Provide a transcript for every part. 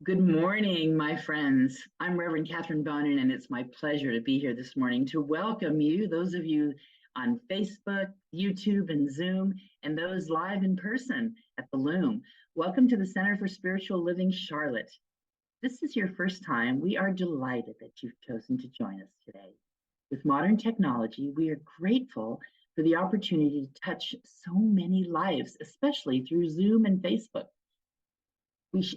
Good morning, my friends. I'm Reverend Catherine Bonin, and it's my pleasure to be here this morning to welcome you, those of you on Facebook, YouTube, and Zoom, and those live in person at the Loom. Welcome to the Center for Spiritual Living Charlotte. If this is your first time, we are delighted that you've chosen to join us today. With modern technology, we are grateful for the opportunity to touch so many lives, especially through Zoom and Facebook.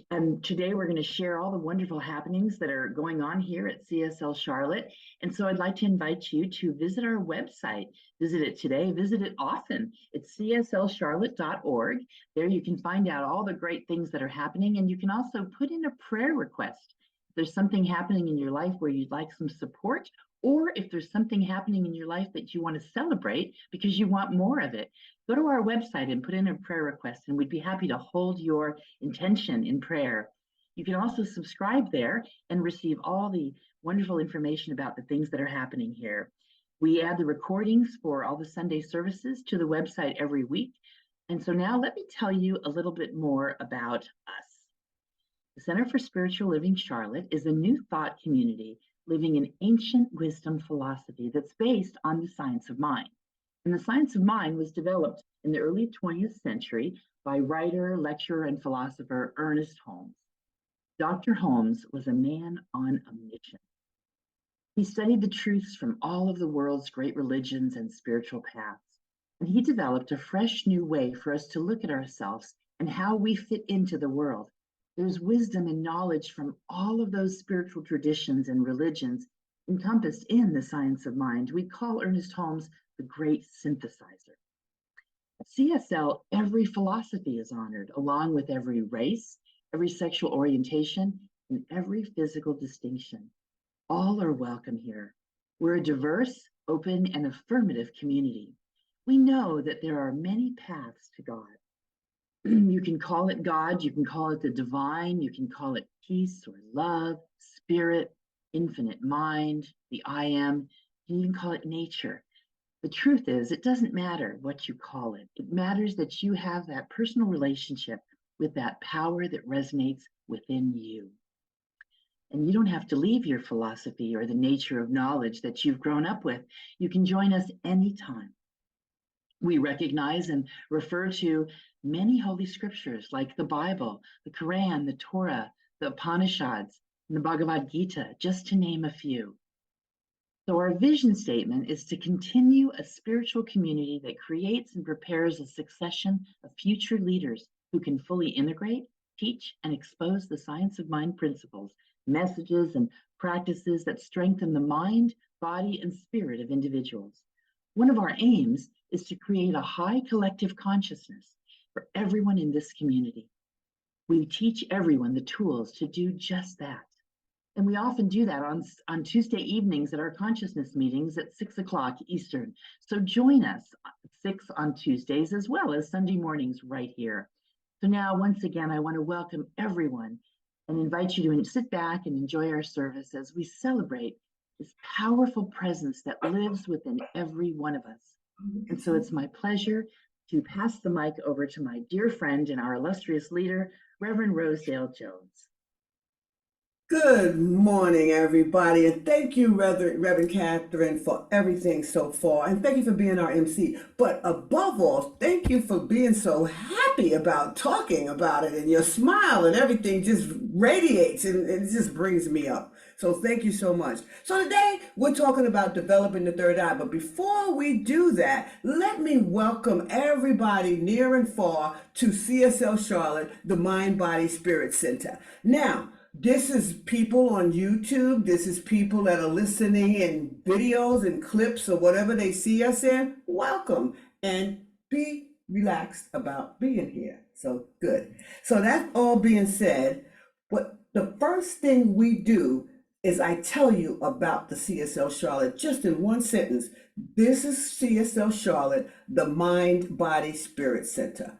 And today we're going to share all the wonderful happenings that are going on here at CSL Charlotte. And so I'd like to invite you to visit our website. Visit it today, visit it often. It's cslcharlotte.org. There you can find out all the great things that are happening. And you can also put in a prayer request. If there's something happening in your life where you'd like some support, or if there's something happening in your life that you want to celebrate because you want more of it, go to our website and put in a prayer request, and we'd be happy to hold your intention in prayer. You can also subscribe there and receive all the wonderful information about the things that are happening here. We add the recordings for all the Sunday services to the website every week. And so now let me tell you a little bit more about us. The Center for Spiritual Living Charlotte is a new thought community living in ancient wisdom philosophy that's based on the science of mind. And the science of mind was developed in the early 20th century by writer, lecturer, and philosopher Ernest Holmes. Dr. Holmes was a man on a mission. He studied the truths from all of the world's great religions and spiritual paths, and he developed a fresh new way for us to look at ourselves and how we fit into the world. There's wisdom and knowledge from all of those spiritual traditions and religions encompassed in the science of mind. We call Ernest Holmes the great synthesizer. At CSL, every philosophy is honored, along with every race, every sexual orientation, and every physical distinction. All are welcome here. We're a diverse, open, and affirmative community. We know that there are many paths to God. You can call it God, you can call it the divine, you can call it peace or love, spirit, infinite mind, the I am, you can call it nature. The truth is, it doesn't matter what you call it. It matters that you have that personal relationship with that power that resonates within you. And you don't have to leave your philosophy or the nature of knowledge that you've grown up with. You can join us anytime. We recognize and refer to many holy scriptures like the Bible, the Quran, the Torah, the Upanishads, and the Bhagavad Gita, just to name a few. So our vision statement is to continue a spiritual community that creates and prepares a succession of future leaders who can fully integrate, teach, and expose the science of mind principles, messages, and practices that strengthen the mind, body, and spirit of individuals. One of our aims is to create a high collective consciousness for everyone in this community. We teach everyone the tools to do just that. And we often do that on Tuesday evenings at our consciousness meetings at 6 o'clock Eastern. So join us at 6 on Tuesdays as well as Sunday mornings right here. So now, once again, I want to welcome everyone and invite you to sit back and enjoy our service as we celebrate this powerful presence that lives within every one of us. And so it's my pleasure to pass the mic over to my dear friend and our illustrious leader, Reverend Rosedale Jones. Good morning, everybody, and thank you, Reverend Catherine, for everything so far, and thank you for being our MC. But above all, thank you for being so happy about talking about it, and your smile and everything just radiates, and it just brings me up. So thank you so much. So today, we're talking about developing the third eye, but before we do that, let me welcome everybody near and far to CSL Charlotte, the Mind, Body, Spirit Center. Now, this is people on YouTube. This is people that are listening in videos and clips or whatever they see us in. Welcome and be relaxed about being here. So good. So that all being said, what the first thing we do is I tell you about the CSL Charlotte just in one sentence. This is CSL Charlotte, the Mind, Body, Spirit Center.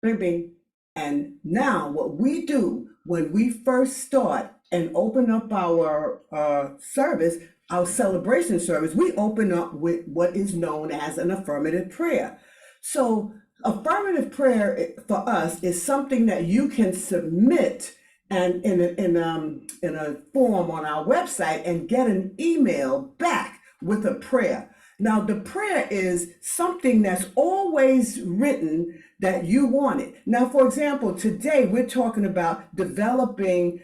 Bing, bing. And now what we do when we first start and open up our service, our celebration service, we open up with what is known as an affirmative prayer. So affirmative prayer for us is something that you can submit and in a form on our website and get an email back with a prayer. Now, the prayer is something that's always written that you want it. Now, for example, today we're talking about developing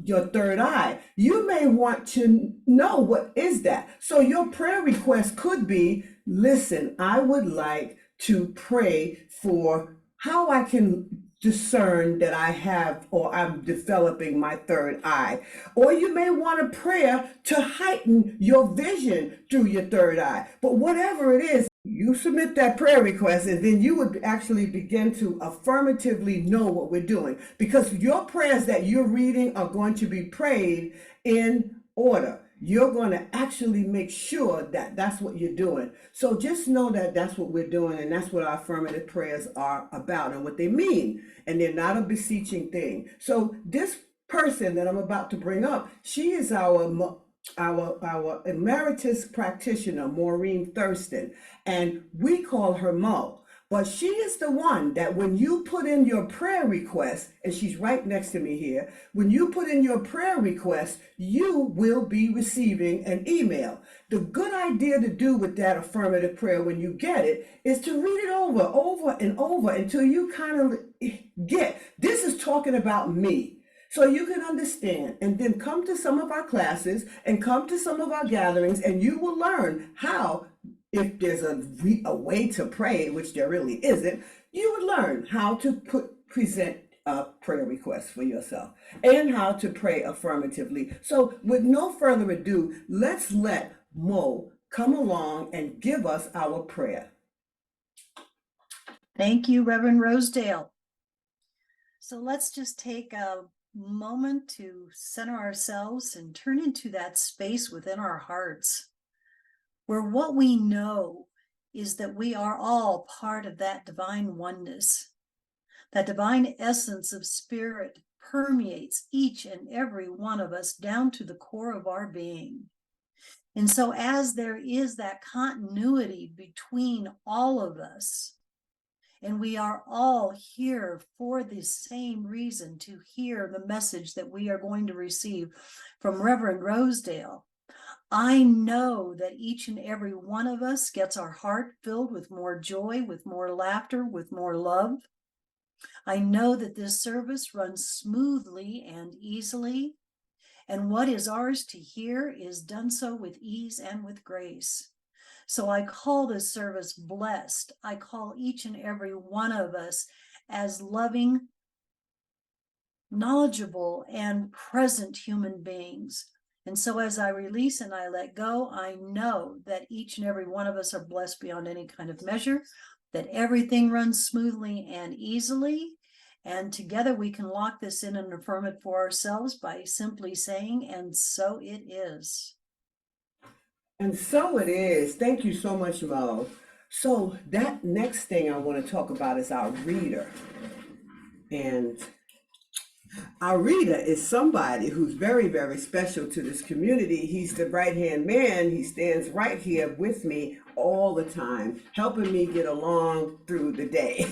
your third eye. You may want to know what is that. So your prayer request could be, listen, I would like to pray for how I can discern that I have or I'm developing my third eye. Or you may want a prayer to heighten your vision through your third eye. But whatever it is, you submit that prayer request and then you would actually begin to affirmatively know what we're doing, because your prayers that you're reading are going to be prayed in order. You're going to actually make sure that that's what you're doing. So just know that that's what we're doing, and that's what our affirmative prayers are about and what they mean. And they're not a beseeching thing. So this person that I'm about to bring up, she is our emeritus practitioner, Maureen Thurston, and we call her Mo. But she is the one that when you put in your prayer request, and she's right next to me here, when you put in your prayer request, you will be receiving an email. The good idea to do with that affirmative prayer when you get it is to read it over and over until you kind of get, this is talking about me. So you can understand, and then come to some of our classes and come to some of our gatherings, and you will learn how, if there's a way to pray, which there really isn't, you would learn how to present a prayer request for yourself and how to pray affirmatively. So with no further ado, let's let Mo come along and give us our prayer. Thank you, Reverend Rosedale. So let's just take a moment to center ourselves and turn into that space within our hearts, where what we know is that we are all part of that divine oneness. That divine essence of spirit permeates each and every one of us down to the core of our being. And so as there is that continuity between all of us, and we are all here for the same reason, to hear the message that we are going to receive from Reverend Rosedale, I know that each and every one of us gets our heart filled with more joy, with more laughter, with more love. I know that this service runs smoothly and easily, and what is ours to hear is done so with ease and with grace. So I call this service blessed. I call each and every one of us as loving, knowledgeable, and present human beings. And so as I release and I let go, I know that each and every one of us are blessed beyond any kind of measure, that everything runs smoothly and easily. And together we can lock this in and affirm it for ourselves by simply saying, and so it is. And so it is. Thank you so much, Mo. So that next thing I want to talk about is our reader. And our reader is somebody who's very, very special to this community. He's the right-hand man. He stands right here with me all the time, helping me get along through the day,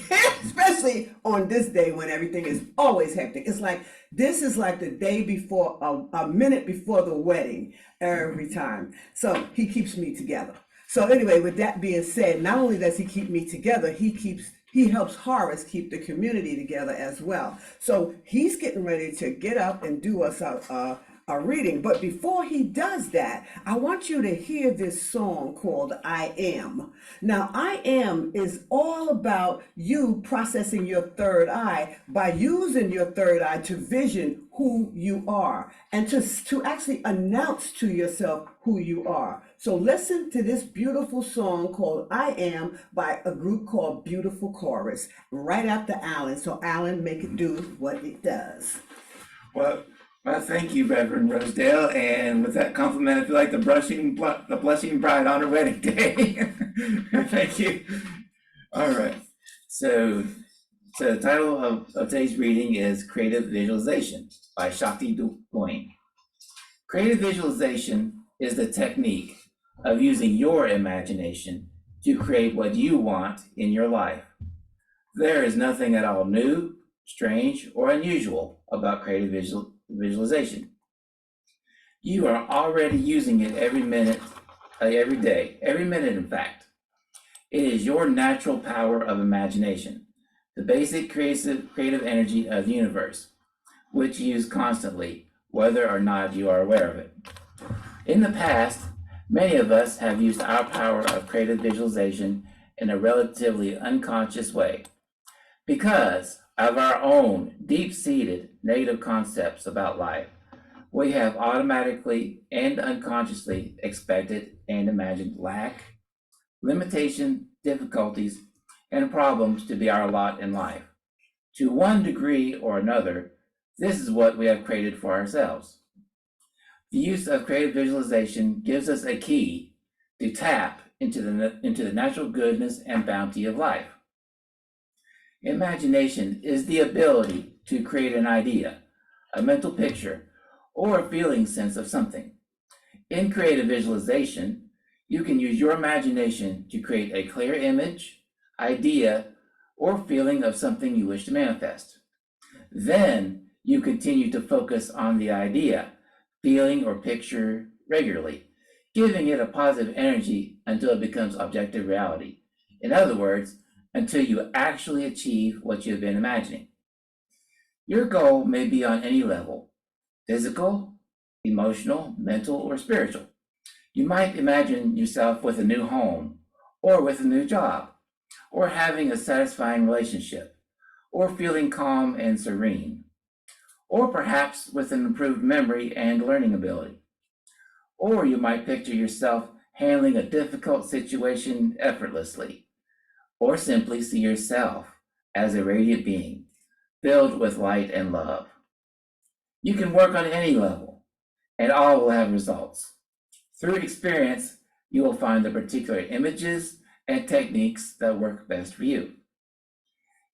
especially on this day when everything is always hectic. It's like, this is like the day before, a minute before the wedding every time. So he keeps me together. So anyway, with that being said, not only does he keep me together, he helps Horace keep the community together as well. So he's getting ready to get up and do us a reading. But before he does that, I want you to hear this song called I Am. Now, I Am is all about you processing your third eye by using your third eye to vision who you are and to actually announce to yourself who you are. So listen to this beautiful song called I Am by a group called Beautiful Chorus right after Alan. So Alan, make it do what it does. Well, thank you, Reverend Rosedale. And with that compliment, I feel like the blushing bride on her wedding day. Thank you. All right. So the title of today's reading is Creative Visualization by Shakti Dupoin. Creative visualization is the technique of using your imagination to create what you want in your life. There is nothing at all new, strange, or unusual about creative visualization. You are already using it every minute, every day, every minute, in fact. It is your natural power of imagination, the basic creative energy of the universe, which you use constantly, whether or not you are aware of it. In the past, many of us have used our power of creative visualization in a relatively unconscious way because of our own deep-seated negative concepts about life. We have automatically and unconsciously expected and imagined lack, limitation, difficulties, and problems to be our lot in life. To one degree or another, this is what we have created for ourselves. The use of creative visualization gives us a key to tap into the natural goodness and bounty of life. Imagination is the ability to create an idea, a mental picture, or a feeling sense of something. In creative visualization, you can use your imagination to create a clear image, idea, or feeling of something you wish to manifest. Then you continue to focus on the idea, feeling, or picture regularly, giving it a positive energy until it becomes objective reality. In other words, until you actually achieve what you have been imagining. Your goal may be on any level: physical, emotional, mental, or spiritual. You might imagine yourself with a new home, or with a new job, or having a satisfying relationship, or feeling calm and serene, or perhaps with an improved memory and learning ability. Or you might picture yourself handling a difficult situation effortlessly, or simply see yourself as a radiant being, filled with light and love. You can work on any level, and all will have results. Through experience, you will find the particular images and techniques that work best for you.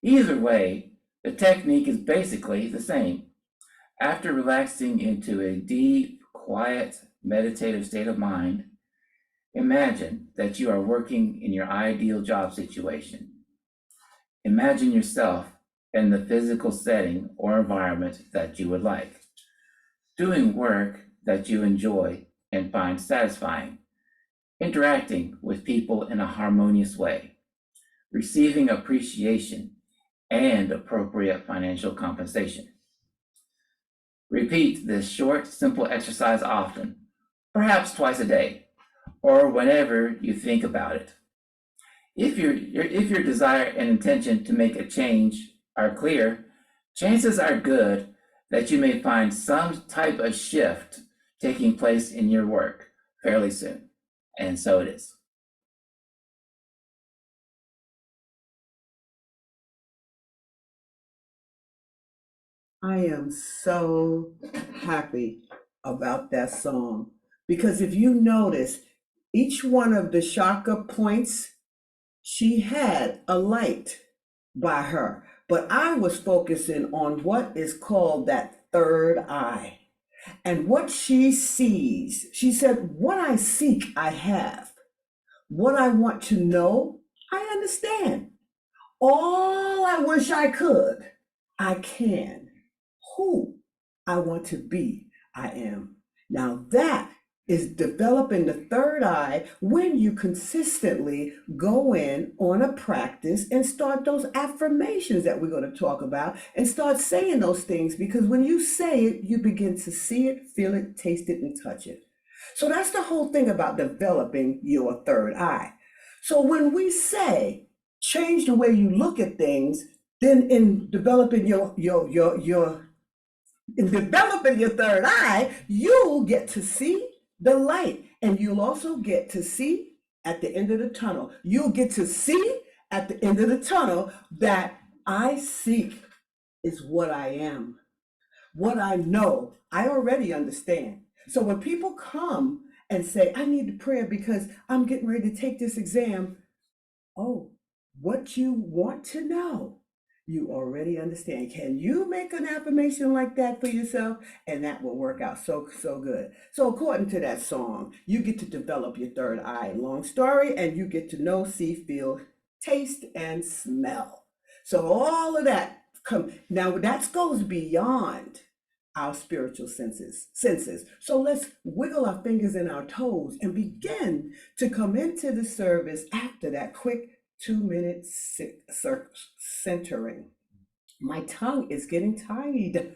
Either way, the technique is basically the same. After relaxing into a deep, quiet, meditative state of mind, imagine that you are working in your ideal job situation. Imagine yourself in the physical setting or environment that you would like, doing work that you enjoy and find satisfying, interacting with people in a harmonious way, receiving appreciation and appropriate financial compensation. Repeat this short, simple exercise often, perhaps twice a day, or whenever you think about it. If your desire and intention to make a change are clear, chances are good that you may find some type of shift taking place in your work fairly soon. And so it is. I am so happy about that song because if you notice, each one of the chakra points, she had a light by her. But I was focusing on what is called that third eye. And what she sees, she said, what I seek, I have. What I want to know, I understand. All I wish I could, I can. Who I want to be, I am. Now that is developing the third eye when you consistently go in on a practice and start those affirmations that we're going to talk about and start saying those things, because when you say it, you begin to see it, feel it, taste it, and touch it. So that's the whole thing about developing your third eye. So when we say change the way you look at things, then in developing in developing your third eye, you'll get to see the light, and you'll also get to see at the end of the tunnel. You'll get to see at the end of the tunnel that I seek is what I am, what I know. I already understand. So when people come and say, I need the prayer because I'm getting ready to take this exam, oh, what you want to know, you already understand. Can you make an affirmation like that for yourself? And that will work out so good. So according to that song, you get to develop your third eye. Long story, and you get to know, see, feel, taste, and smell. So all of that Now that goes beyond our spiritual senses. So let's wiggle our fingers and our toes and begin to come into the service after that quick 2-minute centering. My tongue is getting tied.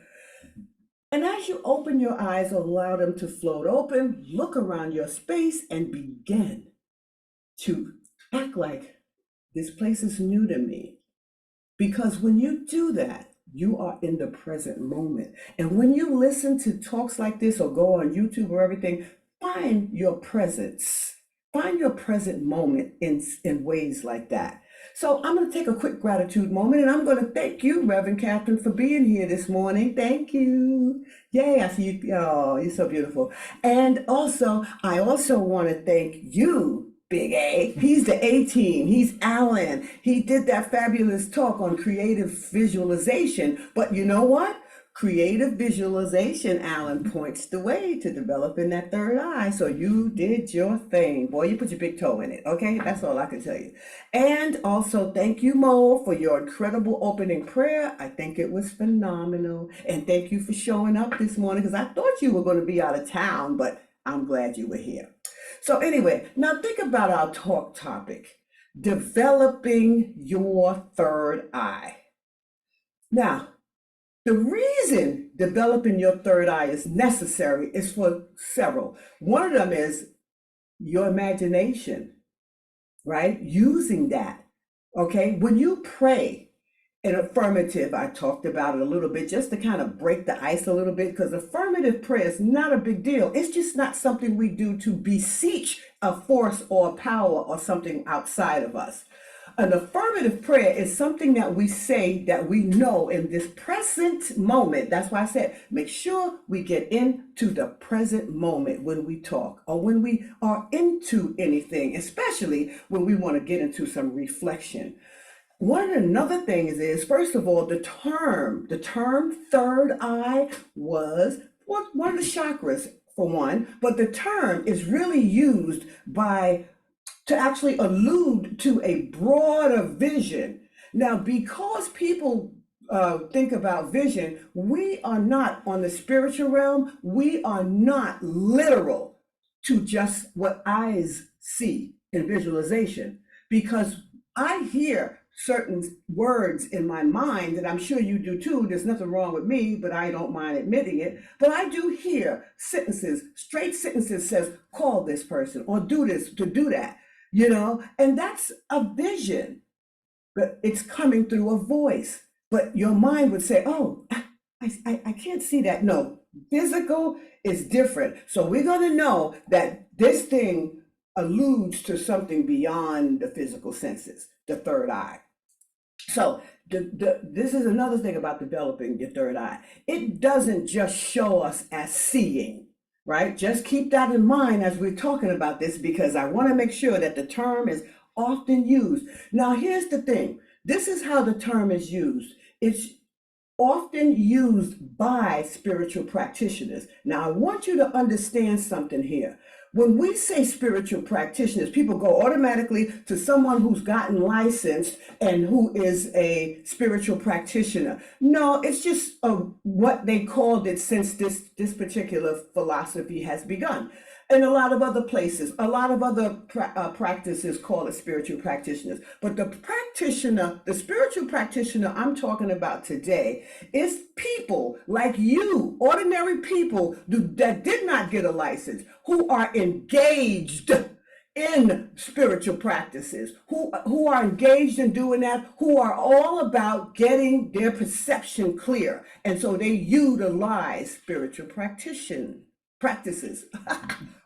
And as you open your eyes, allow them to float open, look around your space and begin to act like this place is new to me. Because when you do that, you are in the present moment. And when you listen to talks like this or go on YouTube or everything, find your presence. Find your present moment in ways like that. So I'm going to take a quick gratitude moment, and I'm going to thank you, Reverend Catherine, for being here this morning. Thank you. Yay, I see you. Oh, you're so beautiful. And also, I also want to thank you, Big A. He's the A team. He's Alan. He did that fabulous talk on creative visualization. But you know what? Creative visualization, Alan, points the way to developing that third eye. So you did your thing. Boy, you put your big toe in it. Okay, that's all I can tell you. And also, thank you, Mo, for your incredible opening prayer. I think it was phenomenal. And thank you for showing up this morning, because I thought you were going to be out of town, but I'm glad you were here. So anyway, now think about our talk topic, developing your third eye. Now, the reason developing your third eye is necessary is for several. One of them is your imagination, right? Using that, okay? When you pray in affirmative, I talked about it a little bit just to kind of break the ice a little bit, because affirmative prayer is not a big deal. It's just not something we do to beseech a force or a power or something outside of us. An affirmative prayer is something that we say that we know in this present moment. That's why I said, make sure we get into the present moment when we talk or when we are into anything, especially when we want to get into some reflection. Another thing is, first of all, the term third eye was one of the chakras for one, but the term is really used to actually allude to a broader vision. Now, because people think about vision, we are not on the spiritual realm. We are not literal to just what eyes see in visualization, because I hear certain words in my mind, and I'm sure you do too. There's nothing wrong with me, but I don't mind admitting it. But I do hear sentences, straight sentences says, call this person or do this to do that. And that's a vision, but it's coming through a voice. But your mind would say, oh, I can't see that. No, physical is different. So we're going to know that this thing alludes to something beyond the physical senses, the third eye. So this is another thing about developing your third eye. It doesn't just show us as seeing. Right? Just keep that in mind as we're talking about this, because I want to make sure that the term is often used. Now, here's the thing. This is how the term is used. It's often used by spiritual practitioners. Now, I want you to understand something here. When we say spiritual practitioners, people go automatically to someone who's gotten licensed and who is a spiritual practitioner. No, it's just what they called it since this particular philosophy has begun. In a lot of other places, a lot of other practices call it spiritual practitioners. But the spiritual practitioner I'm talking about today is people like you, ordinary people that did not get a license, who are engaged in spiritual practices, who are engaged in doing that, who are all about getting their perception clear. And so they utilize spiritual practices,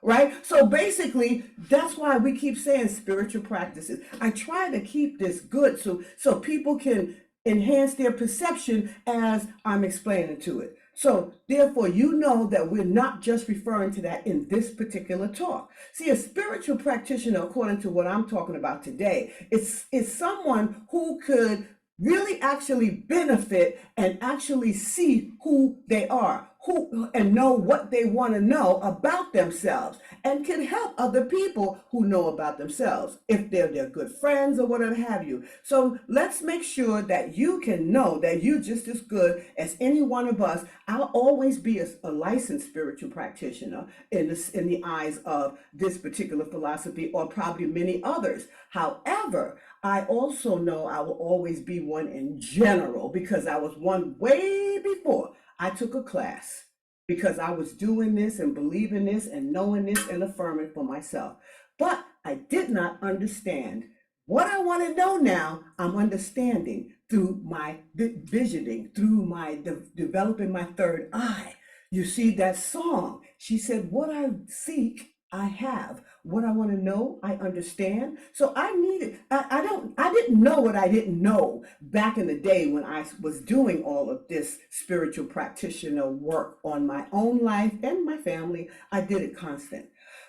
right? So basically, that's why we keep saying spiritual practices. I try to keep this good so people can enhance their perception as I'm explaining to it. So therefore, you know that we're not just referring to that in this particular talk. See, a spiritual practitioner, according to what I'm talking about today, is someone who could really actually benefit and actually see who they are, who and know what they want to know about themselves, and can help other people who know about themselves if they're their good friends or whatever have you. So let's make sure that you can know that you're just as good as any one of us. I'll always be a licensed spiritual practitioner in the eyes of this particular philosophy, or probably many others. However, I also know I will always be one in general, because I was one way before I took a class, because I was doing this and believing this and knowing this and affirming for myself. But I did not understand. What I want to know now, I'm understanding through my visioning, through my developing my third eye. You see that song, she said, what I seek, I have. What I want to know, I understand. So I needed, I didn't know what I didn't know back in the day when I was doing all of this spiritual practitioner work on my own life and my family. I did it constant.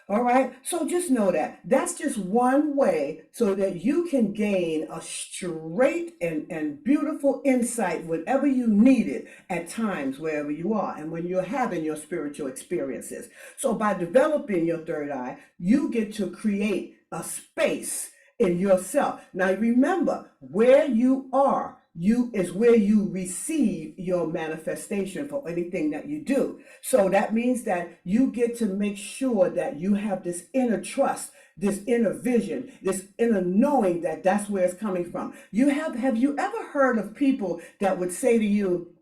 All right. So just know that that's just one way so that you can gain a straight and beautiful insight whenever you need it at times, wherever you are, and when you're having your spiritual experiences. So by developing your third eye, you get to create a space in yourself. Now remember, where you are, you is where you receive your manifestation for anything that you do. So that means that you get to make sure that you have this inner trust, this inner vision, this inner knowing that that's where it's coming from. Have you ever heard of people that would say to you,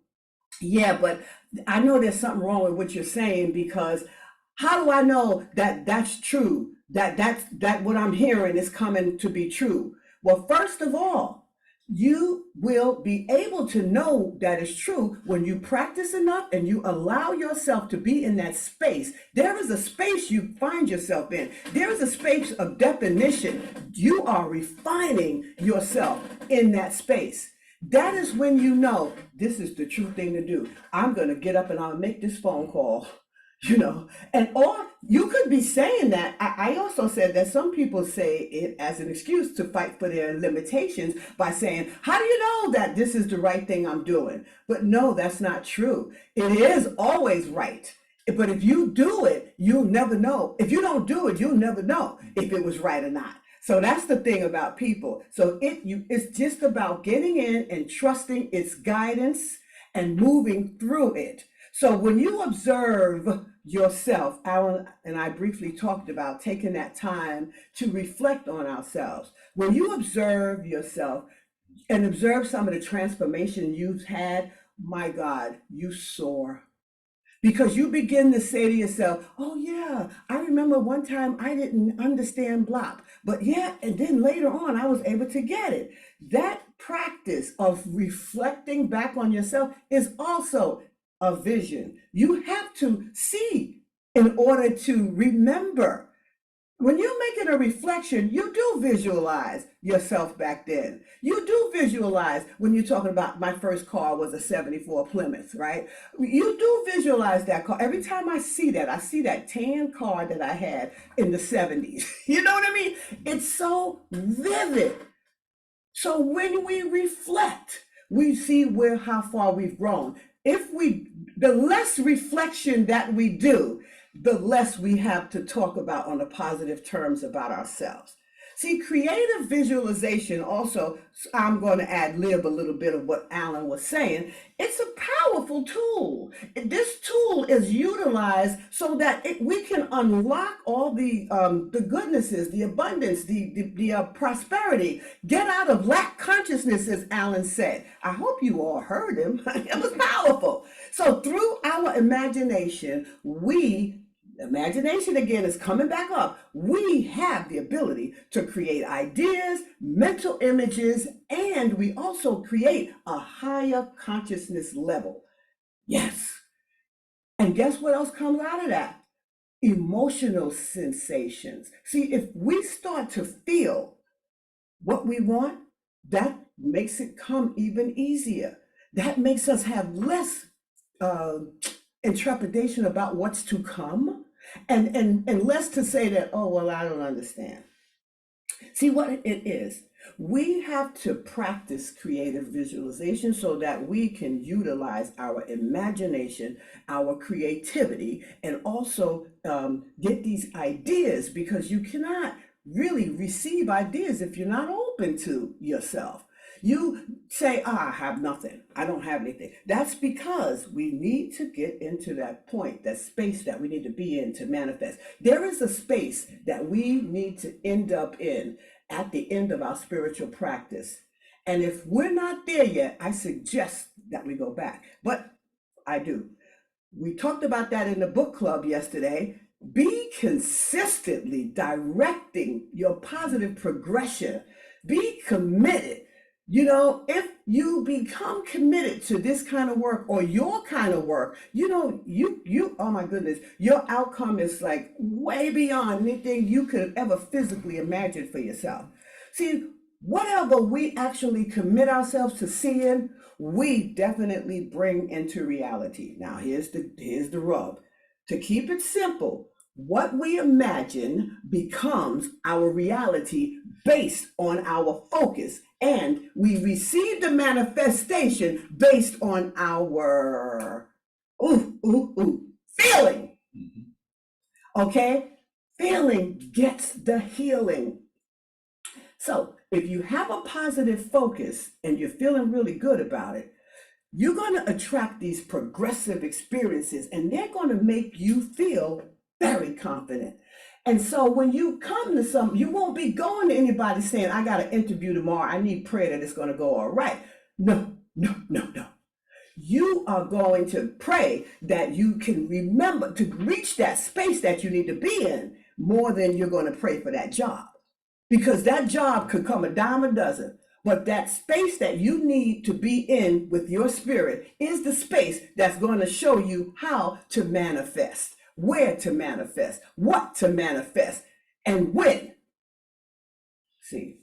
yeah, but I know there's something wrong with what you're saying, because how do I know that that's true? That what I'm hearing is coming to be true. Well, first of all, you will be able to know that it's true when you practice enough and you allow yourself to be in that space. There is a space you find yourself in. There is a space of definition. You are refining yourself in that space. That is when you know this is the true thing to do. I'm going to get up and I'll make this phone call. And or you could be saying that. I also said that some people say it as an excuse to fight for their limitations by saying, how do you know that this is the right thing I'm doing? But no, that's not true. It is always right. But if you do it, you'll never know. If you don't do it, you'll never know if it was right or not. So that's the thing about people. So it's just about getting in and trusting its guidance and moving through it. So when you observe yourself, Alan and I briefly talked about taking that time to reflect on ourselves. When you observe yourself and observe some of the transformation you've had, my God, you soar. Because you begin to say to yourself, oh yeah, I remember one time I didn't understand block, but yeah, and then later on I was able to get it. That practice of reflecting back on yourself is also a vision. You have to see in order to remember. When you're making a reflection, you do visualize yourself back then. You do visualize when you're talking about my first car was a 74 Plymouth, right? You do visualize that car. Every time I see that tan car that I had in the 70s. You know what I mean? It's so vivid. So when we reflect, we see how far we've grown. The less reflection that we do, the less we have to talk about on the positive terms about ourselves. See, creative visualization also, I'm going to ad lib a little bit of what Alan was saying. It's a powerful tool. This tool is utilized so that we can unlock all the goodnesses, the abundance, the prosperity, get out of lack consciousness, as Alan said. I hope you all heard him. It was powerful. So through our imagination, imagination again is coming back up. We have the ability to create ideas, mental images, and we also create a higher consciousness level. Yes. And guess what else comes out of that? Emotional sensations. See, if we start to feel what we want, that makes it come even easier. That makes us have less intrepidation about what's to come. And less to say that, oh, well, I don't understand. See what it is. We have to practice creative visualization so that we can utilize our imagination, our creativity, and also get these ideas, because you cannot really receive ideas if you're not open to yourself. You say, I have nothing. I don't have anything. That's because we need to get into that point, that space that we need to be in to manifest. There is a space that we need to end up in at the end of our spiritual practice. And if we're not there yet, I suggest that we go back. But I do. We talked about that in the book club yesterday. Be consistently directing your positive progression. Be committed. You know, if you become committed to this kind of work or your kind of work, you know, you, oh my goodness, your outcome is like way beyond anything you could ever physically imagine for yourself. See, whatever we actually commit ourselves to seeing, we definitely bring into reality. Now, here's the rub. To keep it simple, what we imagine becomes our reality based on our focus, and we receive the manifestation based on our feeling. Okay? Feeling gets the healing. So if you have a positive focus and you're feeling really good about it, you're going to attract these progressive experiences, and they're going to make you feel very confident. And so when you come to something, you won't be going to anybody saying, I got an interview tomorrow. I need prayer that it's going to go all right. No, no, no, no. You are going to pray that you can remember to reach that space that you need to be in more than you're going to pray for that job. Because that job could come a dime a dozen. But that space that you need to be in with your spirit is the space that's going to show you how to manifest, where to manifest, what to manifest, and when. See,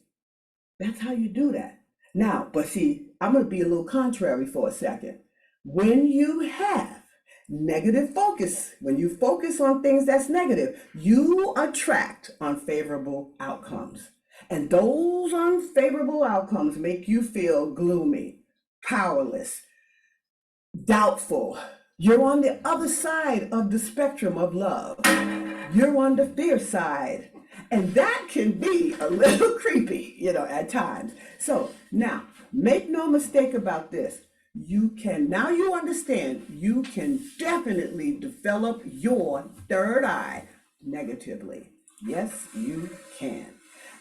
that's how you do that. Now, but see, I'm going to be a little contrary for a second. When you have negative focus, when you focus on things that's negative, you attract unfavorable outcomes. And those unfavorable outcomes make you feel gloomy, powerless, doubtful. You're on the other side of the spectrum of love. You're on the fear side. And that can be a little creepy, you know, at times. So now, make no mistake about this. Now you understand, you can definitely develop your third eye negatively. Yes, you can.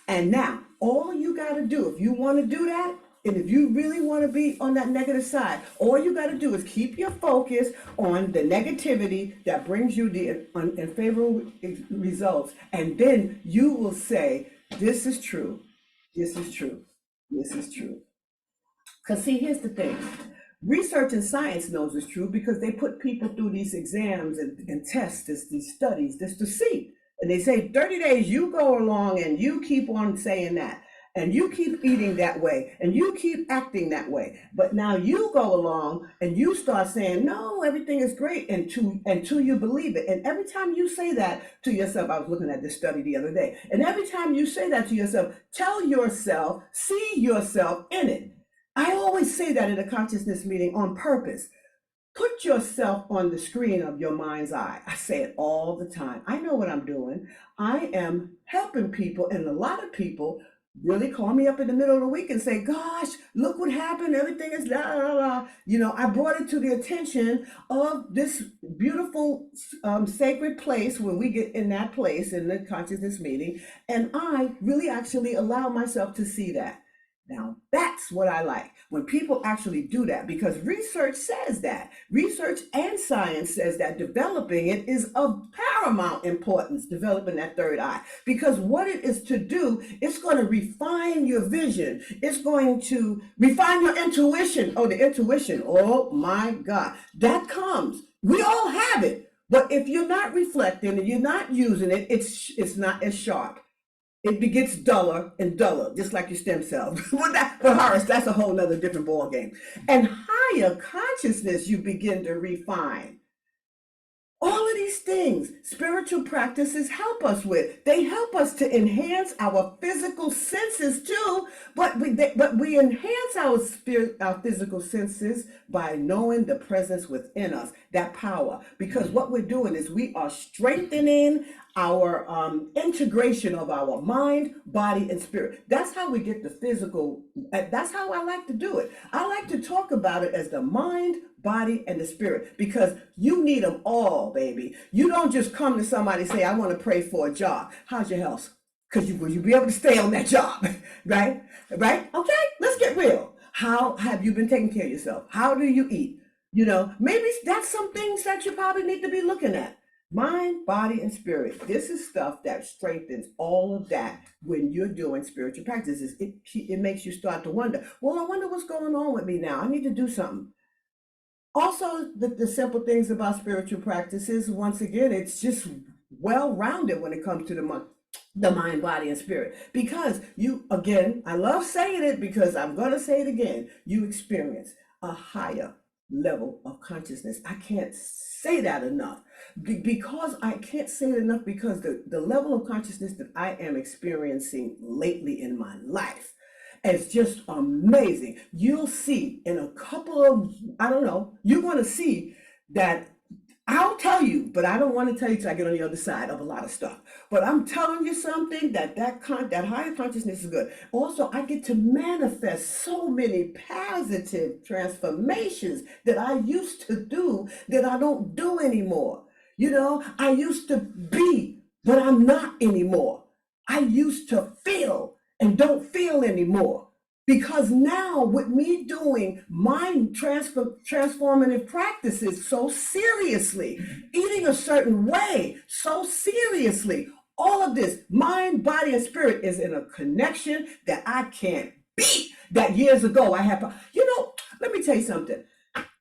And now, all you got to do, if you want to do that, and if you really want to be on that negative side, all you got to do is keep your focus on the negativity that brings you the unfavorable results. And then you will say, this is true, this is true, this is true. Because see, here's the thing. Research and science knows it's true because they put people through these exams and tests, these studies, just to see. And they say 30 days, you go along and you keep on saying that. And you keep eating that way, and you keep acting that way. But now you go along and you start saying, no, everything is great until you believe it. And every time you say that to yourself, I was looking at this study the other day, and every time you say that to yourself, tell yourself, see yourself in it. I always say that in a consciousness meeting on purpose. Put yourself on the screen of your mind's eye. I say it all the time. I know what I'm doing. I am helping people, and a lot of people really call me up in the middle of the week and say, gosh, look what happened. Everything is la, la, la. You know, I brought it to the attention of this beautiful sacred place when we get in that place in the consciousness meeting. And I really actually allow myself to see that. Now, that's what I like, when people actually do that, because research says that. Research and science says that developing it is of paramount importance, developing that third eye, because what it is to do, it's going to refine your vision. It's going to refine your intuition. Oh, the intuition. Oh, my God. That comes. We all have it. But if you're not reflecting and you're not using it, it's not as sharp. It gets duller and duller, just like your stem cells. But Horace, that's a whole nother different ball game. And higher consciousness, you begin to refine. All of these these things spiritual practices help us with. They help us to enhance our physical senses too, but we enhance our physical senses by knowing the presence within us, that power. Because what we're doing is we are strengthening our integration of our mind, body, and spirit. That's how we get the physical. That's how I like to do it. I like to talk about it as the mind, body, and the spirit, because you need them all, baby. You don't just come to somebody and say, I want to pray for a job. How's your health? Because will you be able to stay on that job? Right? Okay, let's get real. How have you been taking care of yourself? How do you eat? Maybe that's some things that you probably need to be looking at. Mind, body, and spirit. This is stuff that strengthens all of that when you're doing spiritual practices. It makes you start to wonder, well, I wonder what's going on with me now. I need to do something. Also, the simple things about spiritual practices, once again, it's just well-rounded when it comes to the mind, body, and spirit. Because again, I love saying it because I'm going to say it again, you experience a higher level of consciousness. I can't say that enough. Because I can't say it enough because the level of consciousness that I am experiencing lately in my life is just amazing. You'll see in a couple of, I don't know, you're going to see that. I'll tell you, but I don't want to tell you till I get on the other side of a lot of stuff. But I'm telling you something that higher consciousness is good. Also, I get to manifest so many positive transformations that I used to do that I don't do anymore. I used to be, but I'm not anymore. I used to feel and don't feel anymore. Because now with me doing mind transformative practices so seriously, eating a certain way so seriously, all of this mind, body, and spirit is in a connection that I can't beat. That years ago I had, let me tell you something.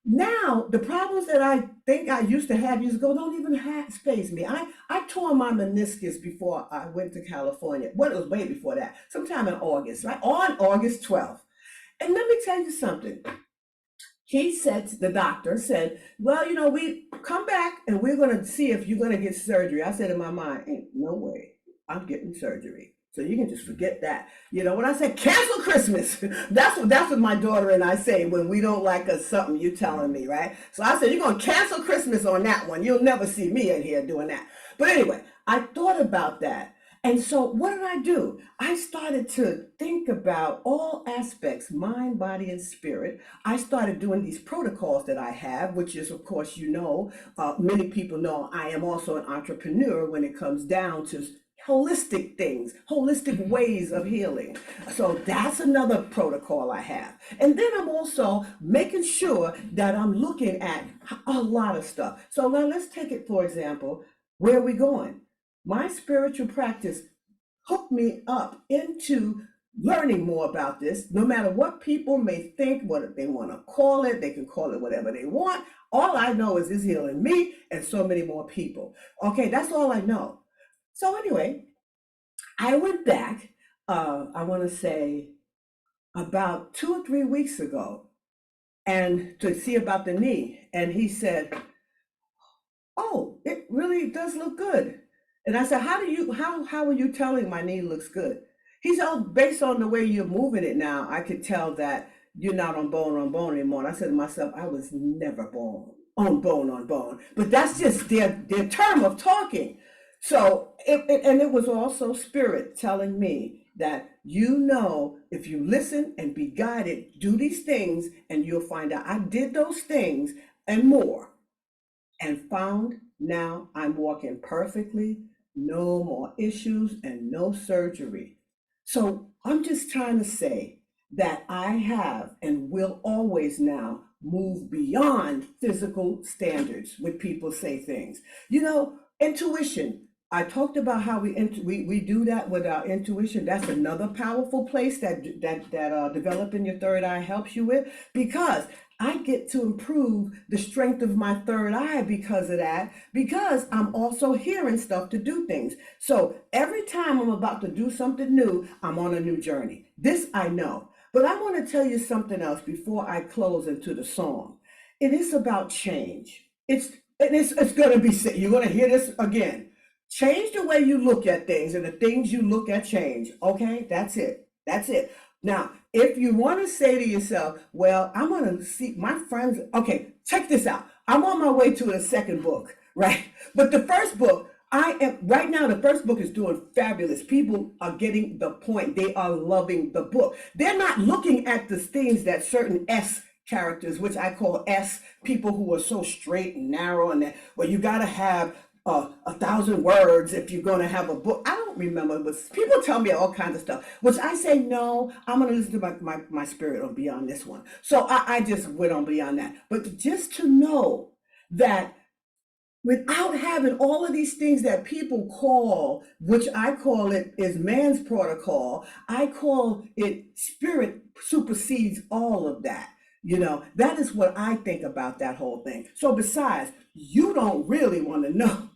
Now, the problems that I think I used to have years ago don't even space me. I tore my meniscus before I went to California. Well, it was way before that, sometime in August, right? On August 12th. And let me tell you something. The doctor said, well, we come back and we're going to see if you're going to get surgery. I said in my mind, ain't no way I'm getting surgery. So you can just forget that. When I said cancel Christmas, that's what my daughter and I say when we don't like something you telling me, right? So I said, you're going to cancel Christmas on that one. You'll never see me in here doing that. But anyway, I thought about that. And so what did I do? I started to think about all aspects, mind, body, and spirit. I started doing these protocols that I have, which is, of course, many people know I am also an entrepreneur when it comes down to holistic things, holistic ways of healing. So that's another protocol I have. And then I'm also making sure that I'm looking at a lot of stuff. So now let's take it, for example, where are we going? My spiritual practice hooked me up into learning more about this. No matter what people may think, what they want to call it, they can call it whatever they want. All I know is it's healing me and so many more people. Okay, that's all I know. So anyway, I went back, I want to say about 2 or 3 weeks ago, and to see about the knee. And he said, oh, it really does look good. And I said, how are you telling my knee looks good? He said, oh, based on the way you're moving it now, I could tell that you're not on bone anymore. And I said to myself, I was never born on bone. But that's just their term of talking. So, it was also spirit telling me that, if you listen and be guided, do these things and you'll find out. I did those things and more and found now I'm walking perfectly, no more issues and no surgery. So I'm just trying to say that I have and will always now move beyond physical standards when people say things. Intuition. I talked about how we do that with our intuition. That's another powerful place that developing your third eye helps you with, because I get to improve the strength of my third eye because of that, because I'm also hearing stuff to do things. So every time I'm about to do something new, I'm on a new journey. This I know. But I want to tell you something else before I close into the song. It is about change. And it's going to be, you're going to hear this again. Change the way you look at things, and the things you look at change. Okay, that's it. That's it. Now, if you want to say to yourself, well, I'm going to see my friends. Okay, check this out. I'm on my way to the second book, right? But the first book, I am right now, the first book is doing fabulous. People are getting the point. They are loving the book. They're not looking at the things that certain S characters, which I call S, people who are so straight and narrow, and that, well, you got to have 1,000 words if you're going to have a book. I don't remember, but people tell me all kinds of stuff, which I say, no, I'm going to listen to my spirit on beyond this one. So I just went on beyond that. But just to know that without having all of these things that people call, which I call it is man's protocol, I call it spirit supersedes all of that. You know, that is what I think about that whole thing. So besides, you don't really want to know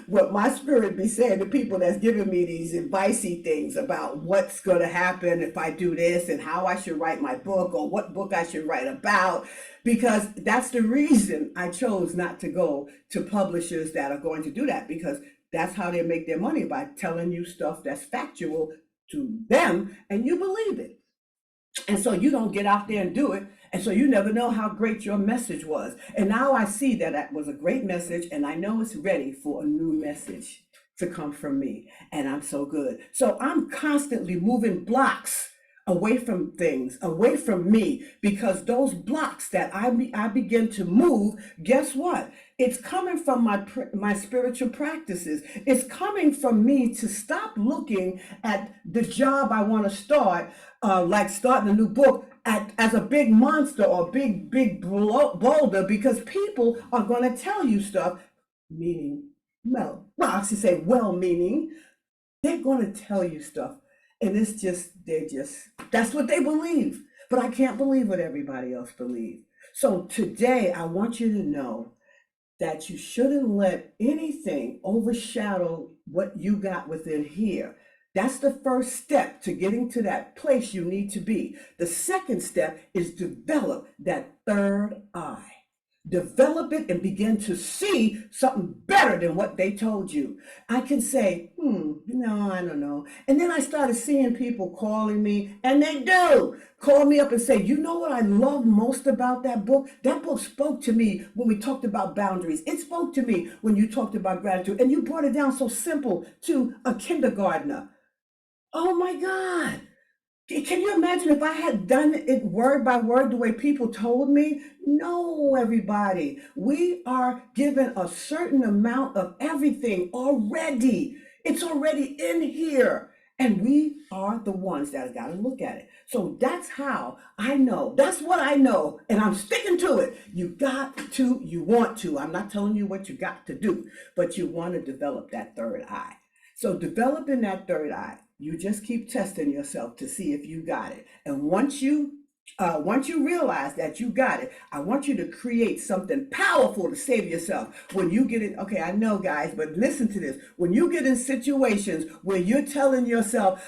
what my spirit be saying to people that's giving me these advicey things about what's going to happen if I do this and how I should write my book or what book I should write about, because that's the reason I chose not to go to publishers that are going to do that, because that's how they make their money, by telling you stuff that's factual to them and you believe it. And so you don't get out there and do it. And so you never know how great your message was. And now I see that that was a great message, and I know it's ready for a new message to come from me. And I'm so good. So I'm constantly moving blocks away from things, away from me, because those blocks that I begin to move, guess what? It's coming from my spiritual practices. It's coming from me to stop looking at the job I want to start, like starting a new book, as a big monster or big boulder, because people are going to tell you stuff, meaning, well, I should say well-meaning. They're going to tell you stuff, and it's just, that's what they believe. But I can't believe what everybody else believes. So today, I want you to know that you shouldn't let anything overshadow what you got within here. That's the first step to getting to that place you need to be. The second step is develop that third eye. Develop it and begin to see something better than what they told you. I can say, no, I don't know. And then I started seeing people calling me, and they do call me up and say, you know what I love most about that book? That book spoke to me when we talked about boundaries. It spoke to me when you talked about gratitude, and you brought it down so simple to a kindergartner. Oh my God. Can you imagine if I had done it word by word the way people told me? No, everybody. We are given a certain amount of everything already. It's already in here. And we are the ones that got to look at it. So that's how I know. That's what I know. And I'm sticking to it. You want to. I'm not telling you what you got to do, but you want to develop that third eye. So developing that third eye, you just keep testing yourself to see if you got it. And once you realize that you got it, I want you to create something powerful to say to yourself. When you get in, okay, I know guys, but listen to this. When you get in situations where you're telling yourself,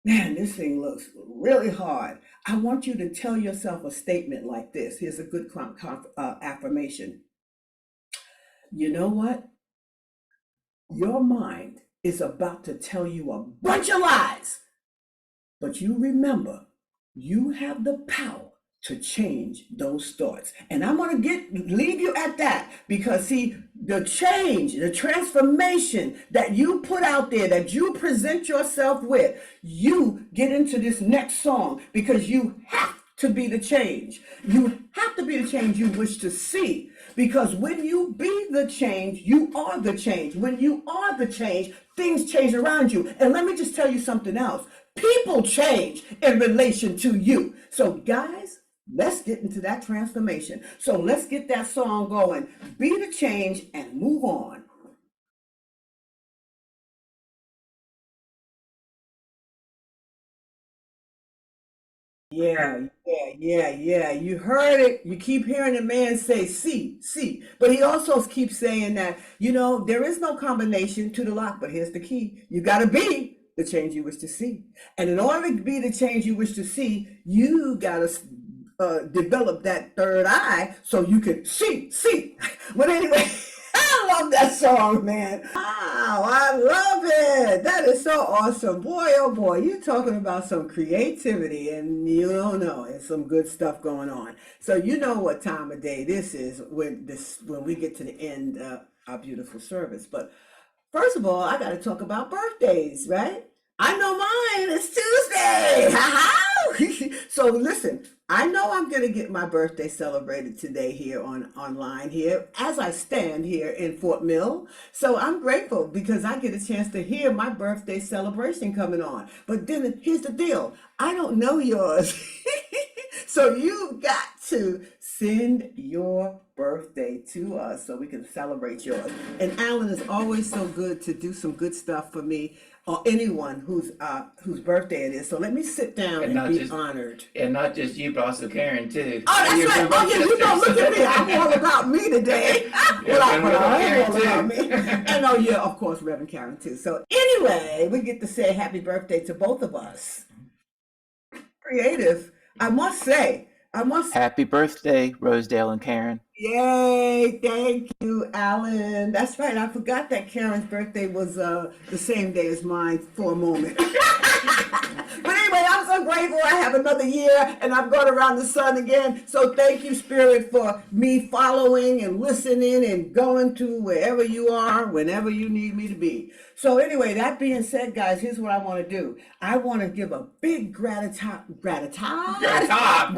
man, this thing looks really hard, I want you to tell yourself a statement like this. Here's a good affirmation. You know what? Your mind is about to tell you a bunch of lies, but you remember, you have the power to change those thoughts. And I'm going to leave you at that, because see, the change, the transformation that you put out there, that you present yourself with, you get into this next song, because you have to be the change. You have to be the change you wish to see, because when you be the change, you are the change. When you are the change, things change around you. And let me just tell you something else. People change in relation to you. So guys, let's get into that transformation. So let's get that song going. Be the change and move on. Yeah. You heard it. You keep hearing the man say, see. But he also keeps saying that, there is no combination to the lock, but here's the key. You got to be the change you wish to see. And in order to be the change you wish to see, you got to develop that third eye so you can see. But anyway, love that song, man. Wow, I love it. That is so awesome. Boy, oh boy, you're talking about some creativity and you don't know, it's some good stuff going on. So you know what time of day this is when we get to the end of our beautiful service. But first of all, I got to talk about birthdays, right? I know mine. It's Tuesday. So listen, I know I'm going to get my birthday celebrated today here online here as I stand here in Fort Mill. So I'm grateful because I get a chance to hear my birthday celebration coming on. But then here's the deal. I don't know yours. So you got to send your birthday to us so we can celebrate yours. And Alan is always so good to do some good stuff for me or anyone whose birthday it is. So let me sit down and be honored. And not just you, but also Karen too. Oh, that's right. Oh, yeah, you know, look at me. I'm all about me today. But I am all about me. And oh, yeah, of course, Reverend Karen too. So anyway, we get to say happy birthday to both of us. Creative. I must say. Happy birthday, Rosedale and Karen. Yay, thank you, Alan. That's right. I forgot that Karen's birthday was the same day as mine for a moment. But anyway, I'm so grateful I have another year and I'm going around the sun again. So thank you, Spirit, for me following and listening and going to wherever you are, whenever you need me to be. So anyway, that being said, guys, here's what I want to do. I want to give a big gratitude. I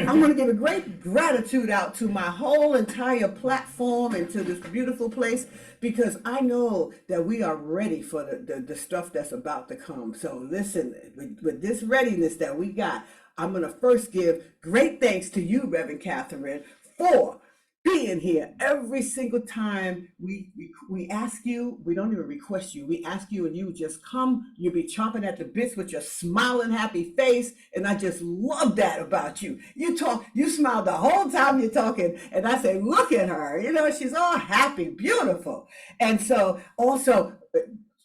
want to give a great gratitude out to my whole entire platform and to this beautiful place because I know that we are ready for the stuff that's about to come. So listen, with this readiness that we got, I'm going to first give great thanks to you, Reverend Catherine, for being here every single time we ask you. We don't even request you. We ask you and you just come. You be chomping at the bits with your smiling, happy face. And I just love that about you. You smile the whole time you're talking. And I say, look at her. You know, she's all happy, beautiful. And so also,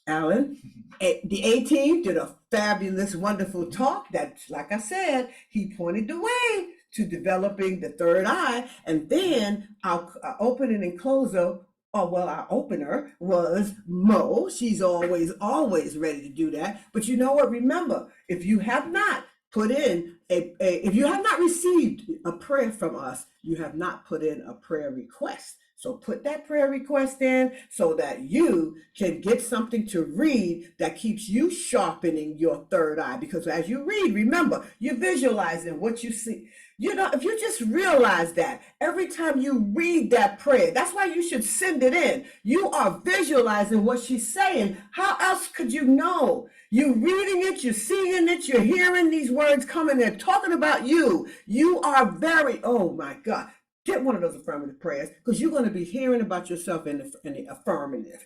Alan, the A-Team did a fabulous, wonderful talk that, like I said, he pointed the way to developing the third eye. And then our opening and closer, our opener was Mo. She's always ready to do that. But you know what? Remember, if you have not put in if you have not received a prayer from us, you have not put in a prayer request. So put that prayer request in so that you can get something to read that keeps you sharpening your third eye. Because as you read, remember, you're visualizing what you see. You know, if you just realize that every time you read that prayer, that's why you should send it in. You are visualizing what she's saying. How else could you know? You're reading it, you're seeing it, you're hearing these words coming. They're talking about you. You are oh my God. Get one of those affirmative prayers because you're going to be hearing about yourself in the affirmative,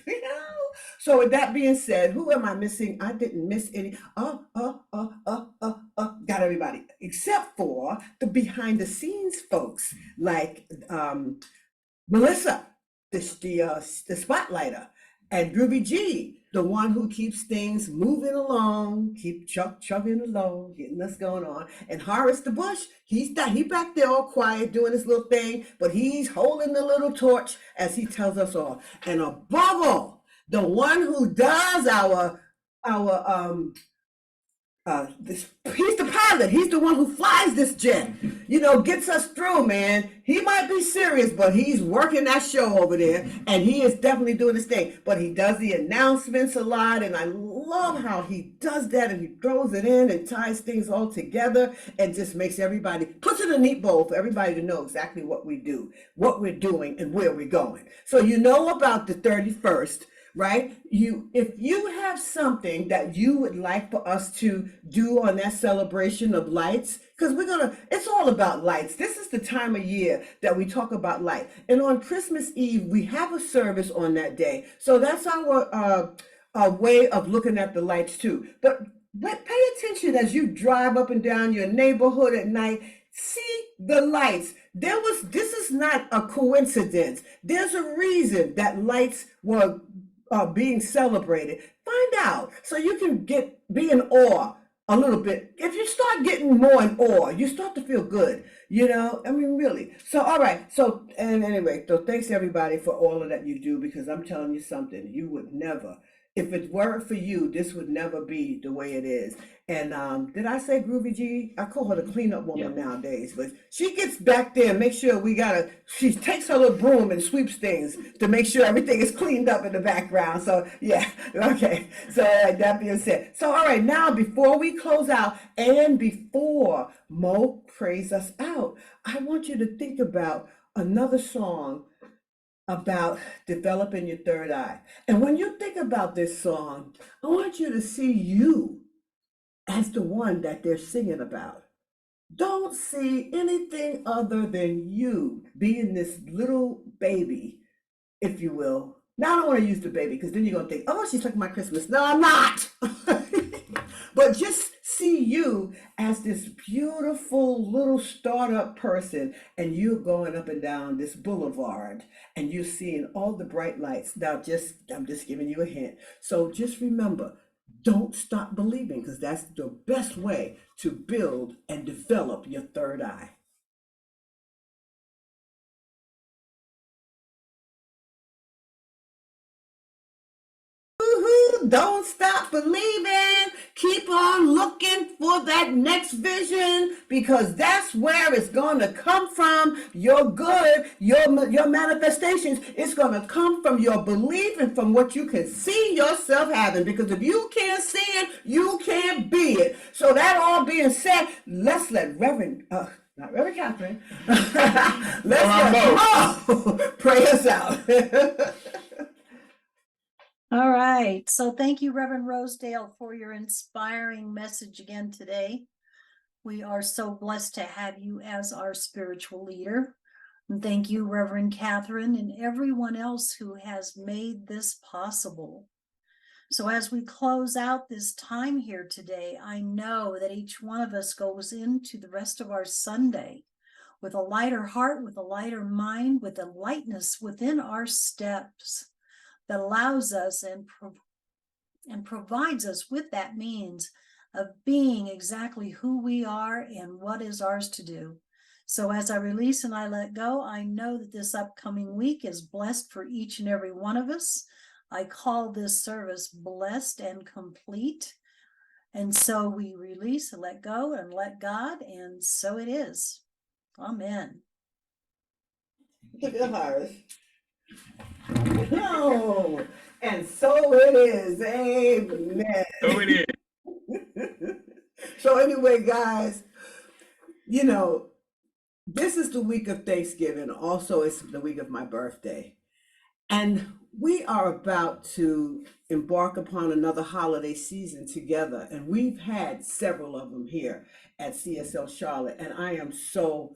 you know? So with that being said, who am I missing? I didn't miss any. Got everybody except for the behind the scenes folks like Melissa, the spotlighter, and Groovy G, the one who keeps things moving along, keep chugging along, getting us going on. And Horace the Bush, he back there all quiet doing his little thing, but he's holding the little torch as he tells us all. And above all, the one who does he's the pilot. He's the one who flies this jet, you know, gets us through, man. He might be serious, but he's working that show over there and he is definitely doing his thing. But he does the announcements a lot and I love how he does that and he throws it in and ties things all together and just makes everybody, puts it in a neat bowl for everybody to know exactly what we do, what we're doing and where we're going. So you know about the 31st. Right? If you have something that you would like for us to do on that celebration of lights, because it's all about lights. This is the time of year that we talk about light. And on Christmas Eve, we have a service on that day. So that's our way of looking at the lights too. But pay attention as you drive up and down your neighborhood at night. See the lights. This is not a coincidence. There's a reason that lights were being celebrated. Find out so you can be in awe a little bit, if you start getting more in awe, you start to feel good, I mean, really. So, all right. So, and anyway, so thanks everybody for all of that you do, because I'm telling you something, you would never, if it weren't for you, this would never be the way it is. And did I say Groovy G? I call her the cleanup woman nowadays, but she gets back there and makes sure she takes her little broom and sweeps things to make sure everything is cleaned up in the background. So yeah, okay. So that being said, so all right, now before we close out and before Mo prays us out, I want you to think about another song about developing your third eye. And when you think about this song, I want you to see you as the one that they're singing about. Don't see anything other than you being this little baby, if you will. Now, I don't want to use the baby because then you're going to think, oh, she took my Christmas. No, I'm not. But just see you as this beautiful little startup person, and you're going up and down this boulevard and you're seeing all the bright lights. Now, I'm just giving you a hint. So just remember, don't stop believing, because that's the best way to build and develop your third eye. Don't stop believing. Keep on looking for that next vision, because that's where it's going to come from. Your good, your manifestations, it's going to come from your belief and from what you can see yourself having. Because if you can't see it, you can't be it. So that all being said, let's let not Reverend Catherine, let's let Mo pray us out. All right. So thank you, Reverend Rosedale, for your inspiring message again today. We are so blessed to have you as our spiritual leader. And thank you, Reverend Catherine, and everyone else who has made this possible. So as we close out this time here today, I know that each one of us goes into the rest of our Sunday with a lighter heart, with a lighter mind, with a lightness within our steps that allows us and provides us with that means of being exactly who we are and what is ours to do. So as I release and I let go, I know that this upcoming week is blessed for each and every one of us. I call this service blessed and complete. And so we release and let go and let God, and so it is. Amen. Look at Iris. No, and so it is. Amen. So it is. So anyway, guys, this is the week of Thanksgiving. Also, it's the week of my birthday. And we are about to embark upon another holiday season together. And we've had several of them here at CSL Charlotte. And I am so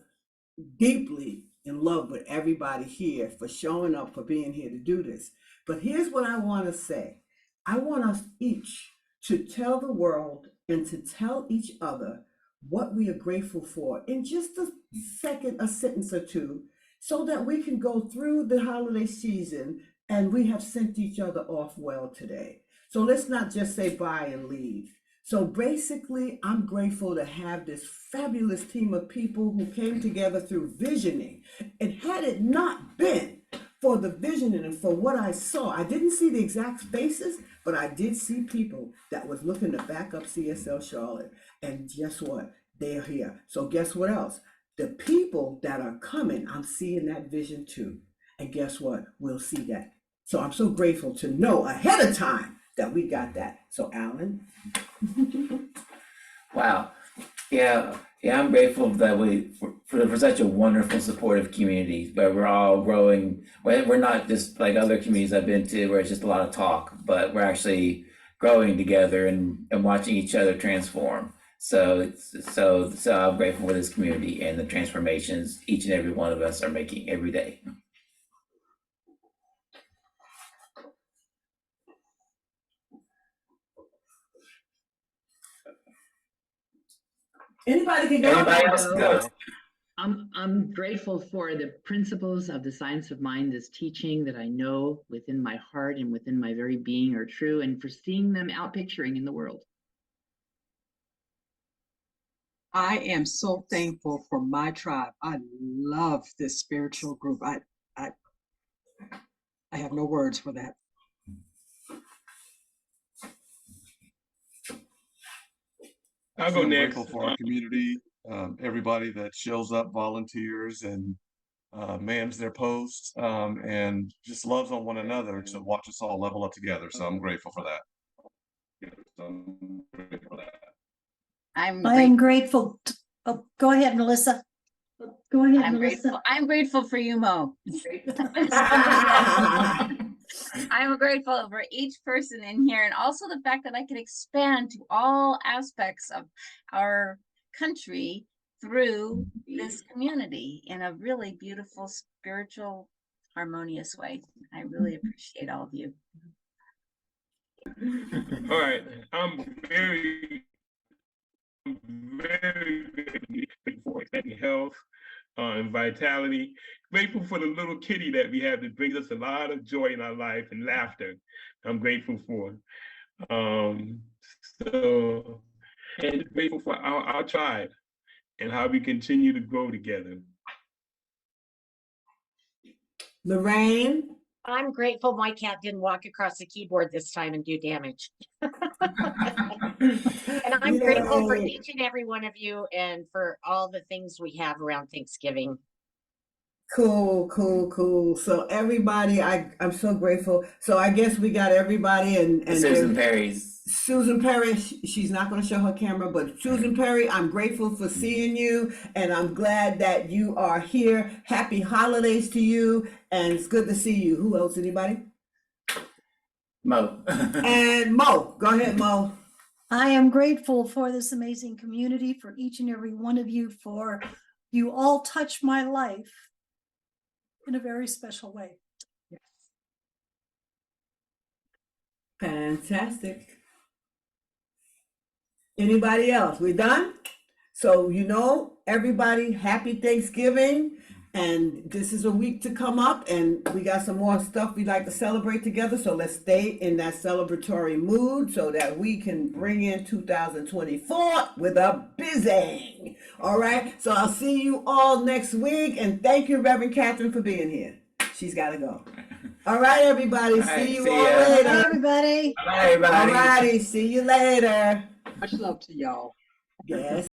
deeply in love with everybody here for showing up, for being here to do this. But here's what I want to say. I want us each to tell the world and to tell each other what we are grateful for in just a sentence or two, so that we can go through the holiday season and we have sent each other off well today. So let's not just say bye and leave. So basically, I'm grateful to have this fabulous team of people who came together through visioning. And had it not been for the visioning and for what I saw, I didn't see the exact faces, but I did see people that was looking to back up CSL Charlotte. And guess what? They're here. So guess what else? The people that are coming, I'm seeing that vision too. And guess what? We'll see that. So I'm so grateful to know ahead of time that we got that. So Alan. Wow. Yeah, I'm grateful that for such a wonderful, supportive community where we're all growing. We're not just like other communities I've been to where it's just a lot of talk, but we're actually growing together and watching each other transform. So I'm grateful for this community and the transformations each and every one of us are making every day. Anybody can go. Anybody else go? I'm grateful for the principles of the science of mind, this teaching that I know within my heart and within my very being are true, and for seeing them out picturing in the world. I am so thankful for my tribe. I love this spiritual group. I have no words for that. I'll go next. Grateful for our community, everybody that shows up, volunteers, and mans their posts, and just loves on one another to watch us all level up together. So I'm grateful for that. I am grateful. Oh, go ahead, Melissa. Go ahead, Melissa. I'm grateful for you, Mo. I'm grateful for each person in here, and also the fact that I can expand to all aspects of our country through this community in a really beautiful, spiritual, harmonious way. I really appreciate all of you. All right, I'm very grateful for expanding health and vitality. Grateful for the little kitty that we have that brings us a lot of joy in our life and laughter. I'm grateful for. And grateful for our tribe and how we continue to grow together. Lorraine? I'm grateful my cat didn't walk across the keyboard this time and do damage. And I'm grateful for each and every one of you and for all the things we have around Thanksgiving. Cool, cool, cool. So everybody, I'm so grateful. So I guess we got everybody and Susan Perry's. Susan Perry, she's not going to show her camera, but Susan Perry, I'm grateful for seeing you, and I'm glad that you are here. Happy holidays to you, and it's good to see you. Who else? Anybody? Mo. And Mo. Go ahead, Mo. I am grateful for this amazing community, for each and every one of you, for you all touch my life in a very special way. Yes. Fantastic. Anybody else? We done? So, everybody, happy Thanksgiving. And this is a week to come up, and we got some more stuff we'd like to celebrate together. So let's stay in that celebratory mood so that we can bring in 2024 with a busy. All right. So I'll see you all next week. And thank you, Reverend Catherine, for being here. She's got to go. All right, everybody. See you all later. Bye, everybody. Bye, everybody. All righty. See you later. Much love to y'all. Yes.